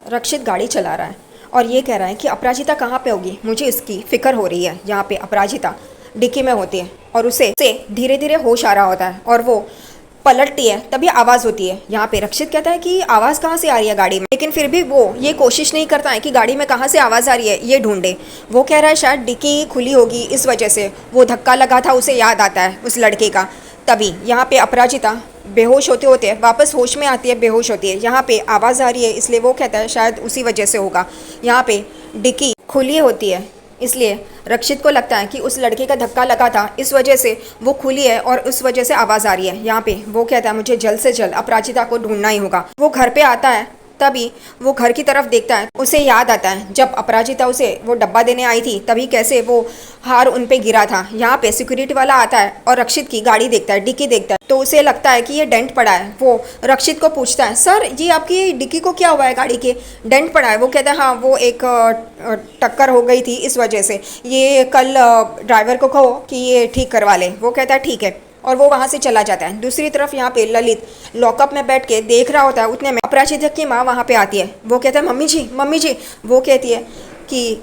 रक्षित गाड़ी चला रहा है और ये कह रहा है कि अपराजिता कहाँ पे होगी, मुझे इसकी फिक्र हो रही है। यहाँ पे अपराजिता डिक्की में होती है और उसे धीरे धीरे होश आ रहा होता है और वो पलटती है, तभी आवाज़ होती है। यहाँ पे रक्षित कहता है कि आवाज़ कहाँ से आ रही है गाड़ी में, लेकिन फिर भी वो ये कोशिश नहीं करता है कि गाड़ी में कहाँ से आवाज़ आ रही है ये ढूंढे। वो कह रहा है शायद डिक्की खुली होगी, इस वजह से वो धक्का लगा था, उसे याद आता है उस लड़के का। तभी यहाँ पे अपराजिता बेहोश होते होते वापस होश में आती है, बेहोश होती है। यहाँ पे आवाज़ आ रही है, इसलिए वो कहता है शायद उसी वजह से होगा। यहाँ पे डिक्की खुली होती है, इसलिए रक्षित को लगता है कि उस लड़के का धक्का लगा था, इस वजह से वो खुली है और उस वजह से आवाज़ आ रही है। यहाँ पे वो कहता है मुझे जल्द से जल्द अपराजिता को ढूंढना ही होगा। वो घर पे आता है, तभी वो घर की तरफ देखता है, उसे याद आता है जब अपराजिता उसे वो डब्बा देने आई थी, तभी कैसे वो हार उन पे गिरा था। यहाँ पे सिक्योरिटी वाला आता है और रक्षित की गाड़ी देखता है, डिक्की देखता है, तो उसे लगता है कि ये डेंट पड़ा है। वो रक्षित को पूछता है सर ये आपकी डिक्की को क्या हुआ है, गाड़ी के डेंट पड़ा है। वो कहता है हाँ वो एक टक्कर हो गई थी, इस वजह से। ये कल ड्राइवर को कहो कि ये ठीक करवा ले। वो कहता है ठीक है और वो वहाँ से चला जाता है। दूसरी तरफ यहाँ पे ललित लॉकअप में बैठ के देख रहा होता है, उतने में अपराजिता की माँ वहाँ पे आती है। वो कहता है मम्मी जी मम्मी जी। वो कहती है कि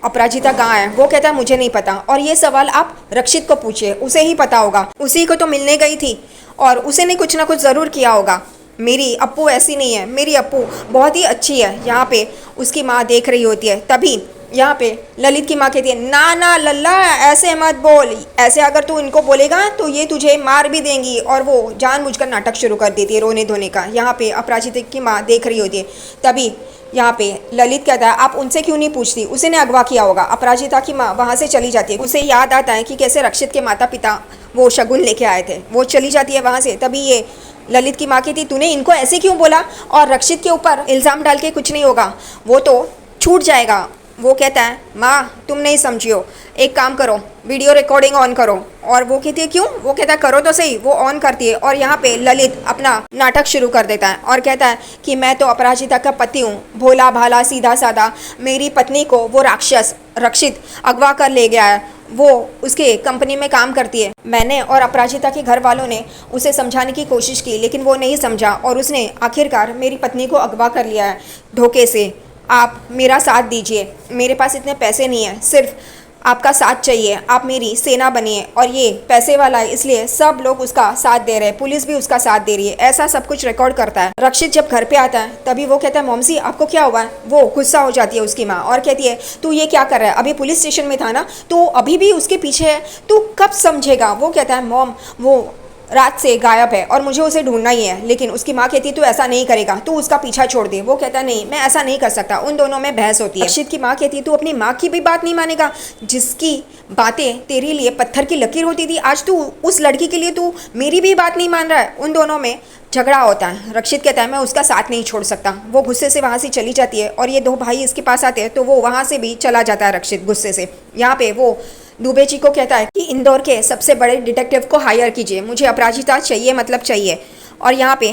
अपराजिता कहाँ है। वो कहता है मुझे नहीं पता, और ये सवाल आप रक्षित को पूछिए, उसे ही पता होगा, उसी को तो मिलने गई थी और उसे ने कुछ ना कुछ ज़रूर किया होगा। मेरी अप्पू ऐसी नहीं है, मेरी अप्पू बहुत ही अच्छी है। यहाँ पे उसकी माँ देख रही होती है, तभी यहाँ पे ललित की माँ कहती है ना ना लल्ला ऐसे मत बोल, ऐसे अगर तू इनको बोलेगा तो ये तुझे मार भी देंगी। और वो जानबूझकर नाटक शुरू कर देती है रोने धोने का। यहाँ पे अपराजिता की माँ देख रही होती है, तभी यहाँ पे ललित कहता है आप उनसे क्यों नहीं पूछती, उसे ने अगवा किया होगा। अपराजिता की माँ वहाँ से चली जाती है। उसे याद आता है कि कैसे रक्षित के माता पिता वो शगुन लेके आए थे। वो चली जाती है वहाँ से, तभी ये ललित की माँ कहती तूने इनको ऐसे क्यों बोला, और रक्षित के ऊपर इल्ज़ाम डाल के कुछ नहीं होगा, वो तो छूट जाएगा। वो कहता है माँ तुम नहीं समझियो, एक काम करो वीडियो रिकॉर्डिंग ऑन करो। और वो कहती है क्यों। वो कहता है करो तो सही। वो ऑन करती है और यहाँ पे ललित अपना नाटक शुरू कर देता है और कहता है कि मैं तो अपराजिता का पति हूँ, भोला भाला सीधा साधा। मेरी पत्नी को वो राक्षस रक्षित अगवा कर ले गया है, वो उसके कंपनी में काम करती है। मैंने और अपराजिता के घर वालों ने उसे समझाने की कोशिश की, लेकिन वो नहीं समझा और उसने आखिरकार मेरी पत्नी को अगवा कर लिया है धोखे से। आप मेरा साथ दीजिए, मेरे पास इतने पैसे नहीं हैं, सिर्फ आपका साथ चाहिए, आप मेरी सेना बनिए। और ये पैसे वाला है, इसलिए सब लोग उसका साथ दे रहे हैं, पुलिस भी उसका साथ दे रही है। ऐसा सब कुछ रिकॉर्ड करता है। रक्षित जब घर पे आता है तभी वो कहता है मॉमसी आपको क्या हुआ है। वो गुस्सा हो जाती है उसकी माँ और कहती है तू ये क्या कर रहा है, अभी पुलिस स्टेशन में था ना, तो अभी भी उसके पीछे है, तू कब समझेगा। वो कहता है मॉम वो रात से गायब है और मुझे उसे ढूंढना ही है। लेकिन उसकी माँ कहती है तू ऐसा नहीं करेगा, तू उसका पीछा छोड़ दे। वो कहता है नहीं मैं ऐसा नहीं कर सकता। उन दोनों में बहस होती है। रक्षित की माँ कहती है तू अपनी माँ की भी बात नहीं मानेगा, जिसकी बातें तेरे लिए पत्थर की लकीर होती थी, आज तू उस लड़की के लिए तू मेरी भी बात नहीं मान रहा है। उन दोनों में झगड़ा होता है। रक्षित कहता है मैं उसका साथ नहीं छोड़ सकता। वो गुस्से से वहाँ से चली जाती है और ये दो भाई इसके पास आते हैं, तो वो वहाँ से भी चला जाता है रक्षित गुस्से से। यहाँ पे वो दुबे जी को कहता है कि इंदौर के सबसे बड़े डिटेक्टिव को हायर कीजिए, मुझे अपराजिता चाहिए, मतलब चाहिए। और यहाँ पे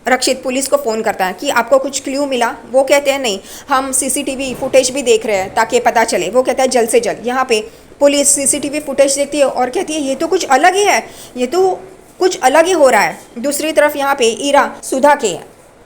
रक्षित पुलिस को फ़ोन करता है कि आपको कुछ क्ल्यू मिला। वो कहते हैं नहीं, हम सीसीटीवी फुटेज भी देख रहे हैं ताकि पता चले। वो कहता है जल्द से जल्द। यहाँ पे पुलिस सीसीटीवी फुटेज देखती है और कहती है ये तो कुछ अलग ही है, ये तो कुछ अलग ही हो रहा है। दूसरी तरफ यहाँ पे ईरा सुधा के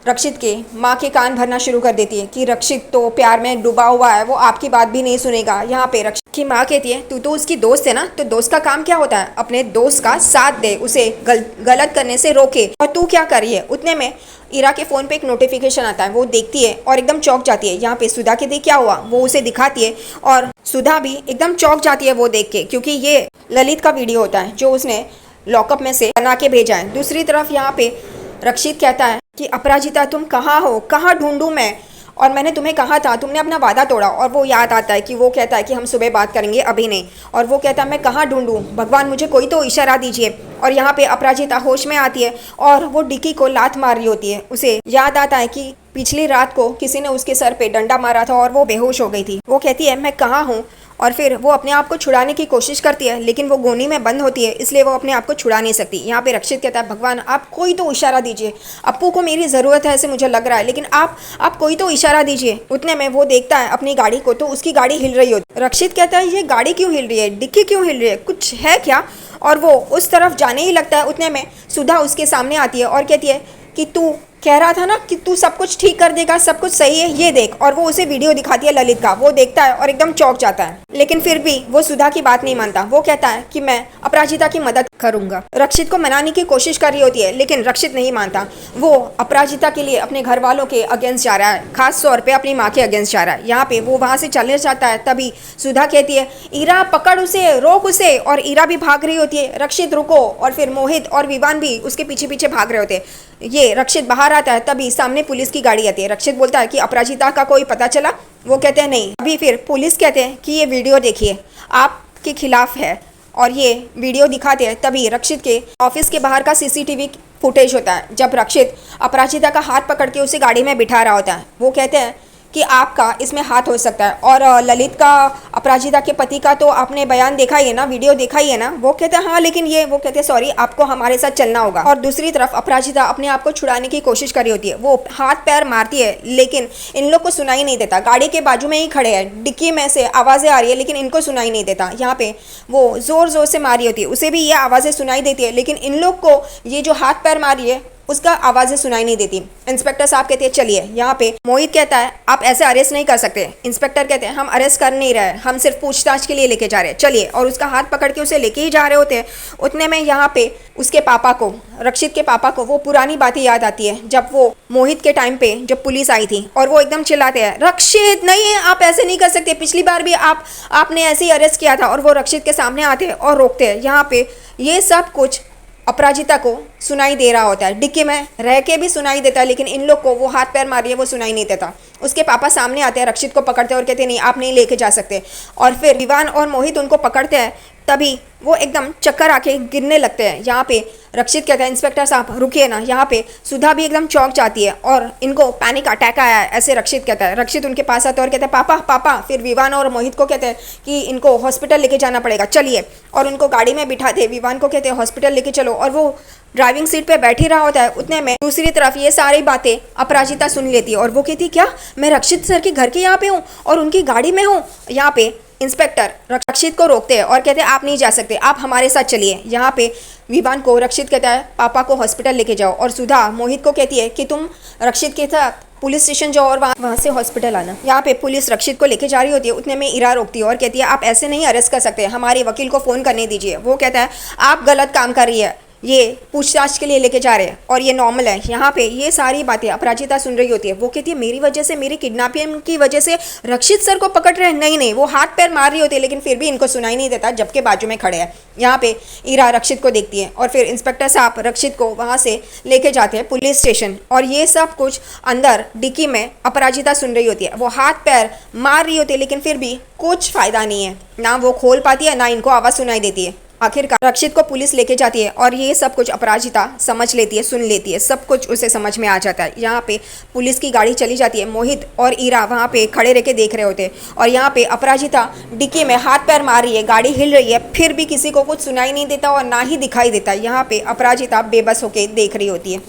रक्षित के माँ के कान भरना शुरू कर देती है कि रक्षित तो प्यार में डूबा हुआ है, वो आपकी बात भी नहीं सुनेगा। यहाँ पे रक्षित की माँ कहती है तू तो उसकी दोस्त है ना, तो दोस्त का काम क्या होता है, अपने दोस्त का साथ दे, उसे गलत करने से रोके, और तू क्या कर रही है। उतने में ईरा के फ़ोन पे एक नोटिफिकेशन आता है। वो देखती है और एकदम चौंक जाती है। यहाँ पे सुधा के देख क्या हुआ, वो उसे दिखाती है और सुधा भी एकदम चौंक जाती है वो देख के, क्योंकि ये ललित का वीडियो होता है जो उसने लॉकअप में से बना के भेजा है। दूसरी तरफ यहाँ पे रक्षित कहता है कि अपराजिता तुम कहाँ हो, कहाँ ढूंढूं मैं, और मैंने तुम्हें कहा था, तुमने अपना वादा तोड़ा। और वो याद आता है कि वो कहता है कि हम सुबह बात करेंगे, अभी नहीं। और वो कहता है मैं कहाँ ढूंढूं, भगवान मुझे कोई तो इशारा दीजिए। और यहाँ पे अपराजिता होश में आती है और वो डिक्की को लात मार रही होती है। उसे याद आता है कि पिछली रात को किसी ने उसके सर पे डंडा मारा था और वो बेहोश हो गई थी। वो कहती है मैं कहाँ हूँ, और फिर वो अपने आप को छुड़ाने की कोशिश करती है, लेकिन वो गोनी में बंद होती है, इसलिए वो अपने आप को छुड़ा नहीं सकती। यहाँ पे रक्षित कहता है भगवान आप कोई तो इशारा दीजिए, अप्पू को मेरी ज़रूरत है ऐसे मुझे लग रहा है, लेकिन आप कोई तो इशारा दीजिए। उतने में वो देखता है अपनी गाड़ी को, तो उसकी गाड़ी हिल रही होती। रक्षित कहता है ये गाड़ी क्यों हिल रही है, डिक्की क्यों हिल रही है, कुछ है क्या। और वो उस तरफ जाने ही लगता है। उतने में सुधा उसके सामने आती है और कहती है कि तू कह रहा था ना कि तू सब कुछ ठीक कर देगा, सब कुछ सही है, ये देख। और वो उसे वीडियो दिखाती है ललित का, वो देखता है और एकदम चौंक जाता है। लेकिन फिर भी वो सुधा की बात नहीं मानता। वो कहता है कि मैं अपराजिता की मदद करूंगा। रक्षित को मनाने की कोशिश कर रही होती है, लेकिन रक्षित नहीं मानता। वो अपराजिता के लिए अपने घर वालों के अगेंस्ट जा रहा है, खास तौर पे अपनी माँ के अगेंस्ट जा रहा है। यहाँ पे वो वहां से चलने जाता है, तभी सुधा कहती है, ईरा पकड़ उसे, रोक उसे। और ईरा भी भाग रही होती है, रक्षित रुको। और फिर मोहित और विवान भी उसके पीछे पीछे भाग रहे होते हैं। ये रक्षित बाहर आता है, तभी सामने पुलिस की गाड़ी आती है। रक्षित बोलता है कि अपराजिता का कोई पता चला? वो कहते हैं नहीं। अभी फिर पुलिस कहते हैं कि ये वीडियो देखिए, आपके खिलाफ है। और ये वीडियो दिखाते हैं, तभी रक्षित के ऑफिस के बाहर का सीसीटीवी फुटेज होता है, जब रक्षित अपराजिता का हाथ पकड़ के उसे गाड़ी में बिठा रहा होता है। वो कहते हैं कि आपका इसमें हाथ हो सकता है। और ललित का, अपराजिता के पति का तो आपने बयान देखा ही है ना, वीडियो देखा ही है ना? वो कहते हैं हाँ, लेकिन ये, वो कहते हैं सॉरी, आपको हमारे साथ चलना होगा। और दूसरी तरफ अपराजिता अपने आप को छुड़ाने की कोशिश कर रही होती है। वो हाथ पैर मारती है, लेकिन इन लोग को सुनाई नहीं देता। गाड़ी के बाजू में ही खड़े हैं, डिक्की में से आवाज़ें आ रही है, लेकिन इनको सुनाई नहीं देता। यहाँ पे वो ज़ोर ज़ोर से मारी होती है, उसे भी ये आवाज़ें सुनाई देती है, लेकिन इन लोग को ये जो हाथ पैर मारी है उसका आवाज़ें सुनाई नहीं देती। इंस्पेक्टर साहब कहते हैं चलिए। यहाँ पे मोहित कहता है आप ऐसे अरेस्ट नहीं कर सकते। इंस्पेक्टर कहते हैं हम अरेस्ट कर नहीं रहे, हम सिर्फ पूछताछ के लिए लेके जा रहे हैं, चलिए। और उसका हाथ पकड़ के उसे लेके ही जा रहे होते हैं। उतने में यहाँ पे उसके पापा को, रक्षित के पापा को, वो पुरानी बातें याद आती है, जब वो मोहित के टाइम पे जब पुलिस आई थी। और वो एकदम चिल्लाते हैं रक्षित नहीं, आप ऐसे नहीं कर सकते, पिछली बार भी आपने ऐसे ही अरेस्ट किया था। और वो रक्षित के सामने आते हैं और रोकते हैं। यहाँ पे ये सब कुछ अपराजिता को सुनाई दे रहा होता है, डिक्की में रह के भी सुनाई देता है, लेकिन इन लोग को वो हाथ पैर मार रही है वो सुनाई नहीं देता। उसके पापा सामने आते हैं, रक्षित को पकड़ते हैं और कहते हैं नहीं, आप नहीं लेके जा सकते। और फिर विवान और मोहित उनको पकड़ते हैं, तभी वो एकदम चक्कर आके गिरने लगते हैं। यहाँ पे रक्षित कहता है इंस्पेक्टर साहब रुकिए ना। यहाँ पे सुधा भी एकदम चौंक जाती है और इनको पैनिक अटैक आया है, ऐसे रक्षित कहता है। रक्षित उनके पास आता है और कहते हैं पापा पापा। फिर विवान और मोहित को कहते हैं कि इनको हॉस्पिटल लेके जाना पड़ेगा, चलिए। और उनको गाड़ी में बिठाते, विवान को कहते हैं हॉस्पिटल लेके चलो। और वो ड्राइविंग सीट पे बैठी रहा होता है। उतने में दूसरी तरफ ये सारी बातें अपराजिता सुन लेती है और वो कहती क्या मैं रक्षित सर के घर के यहाँ पे हूँ और उनकी गाड़ी में हूँ? यहाँ पे इंस्पेक्टर रक्षित को रोकते हैं और कहते हैं आप नहीं जा सकते, आप हमारे साथ चलिए। यहाँ पे विवान को रक्षित कहता है पापा को हॉस्पिटल लेके जाओ। और सुधा मोहित को कहती है कि तुम रक्षित के साथ पुलिस स्टेशन जाओ और वहाँ से हॉस्पिटल आना। यहाँ पे पुलिस रक्षित को लेके जा रही होती है। उतने में इरा रोकती है और कहती है आप ऐसे नहीं अरेस्ट कर सकते, हमारे वकील को फ़ोन करने दीजिए। वो कहता है आप गलत काम कर रही है, ये पूछताछ के लिए लेके जा रहे हैं और ये नॉर्मल है। यहाँ पे ये सारी बातें अपराजिता सुन रही होती है। वो कहती है मेरी वजह से, मेरी किडनैपिंग की वजह से रक्षित सर को पकड़ रहे हैं। नहीं नहीं, वो हाथ पैर मार रही होती है, लेकिन फिर भी इनको सुनाई नहीं देता, जबकि बाजू में खड़े हैं। यहाँ पे ईरा रक्षित को देखती है और फिर इंस्पेक्टर साहब रक्षित को वहाँ से लेके जाते हैं पुलिस स्टेशन। और ये सब कुछ अंदर डिक्की में अपराजिता सुन रही होती है। वो हाथ पैर मार रही होती है, लेकिन फिर भी कुछ फ़ायदा नहीं है, ना वो खोल पाती है ना इनको आवाज़ सुनाई देती है। आखिरकार रक्षित को पुलिस लेके जाती है और ये सब कुछ अपराजिता समझ लेती है, सुन लेती है, सब कुछ उसे समझ में आ जाता है। यहाँ पे पुलिस की गाड़ी चली जाती है। मोहित और ईरा वहाँ पे खड़े रह के देख रहे होते हैं और यहाँ पे अपराजिता डिक्की में हाथ पैर मार रही है, गाड़ी हिल रही है, फिर भी किसी को कुछ सुनाई नहीं देता और ना ही दिखाई देता। यहाँ पे अपराजिता बेबस होके देख रही होती है।